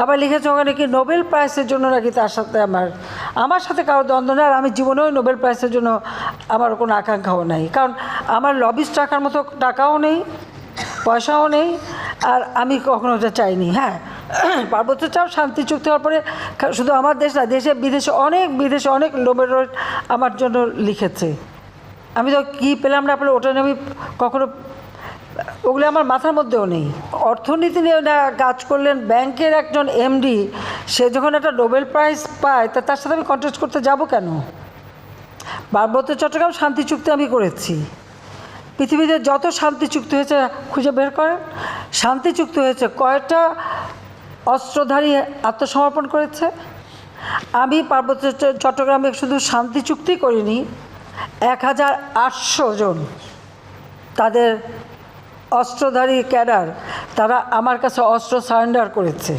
আবার লিখেছে ওখানে কি নোবেল প্রাইজের জন্য নাকি তার সাথে আমার সাথে কারো দ্বন্দ্ব নেই। আর আমি জীবনেও নোবেল প্রাইজের জন্য আমার কোনো আকাঙ্ক্ষাও নাই, কারণ আমার লবিস্ট রাখার মতো টাকাও নেই, পয়সাও নেই, আর আমি কখনো ওটা চাইনি। হ্যাঁ, পার্বত্য চাপ শান্তি চুক্তি হওয়ার পরে শুধু আমার দেশ না, দেশে বিদেশে অনেক নোবেল আমার জন্য লিখেছে। আমি তো কী পেলাম না পেলাম ওটা নিয়ে আমি কখনো, ওগুলো আমার মাথার মধ্যেও নেই। অর্থনীতি নিয়ে কাজ করলেন ব্যাংকের একজন এমডি, সে যখন একটা নোবেল প্রাইজ পায় তার সাথে আমি কন্টেস্ট করতে যাব কেন? পার্বত্য চট্টগ্রাম শান্তি চুক্তি আমি করেছি। পৃথিবীতে যত শান্তি চুক্তি হয়েছে খুঁজে বের করেন, শান্তি চুক্তি হয়েছে কয়টা অস্ত্রধারী আত্মসমর্পণ করেছে? আমি পার্বত্য চট্টগ্রামে শুধু শান্তি চুক্তি করিনি, 1800 জন তাদের অস্ত্রধারী ক্যাডার, তারা আমার কাছে অস্ত্র সারেন্ডার করেছে।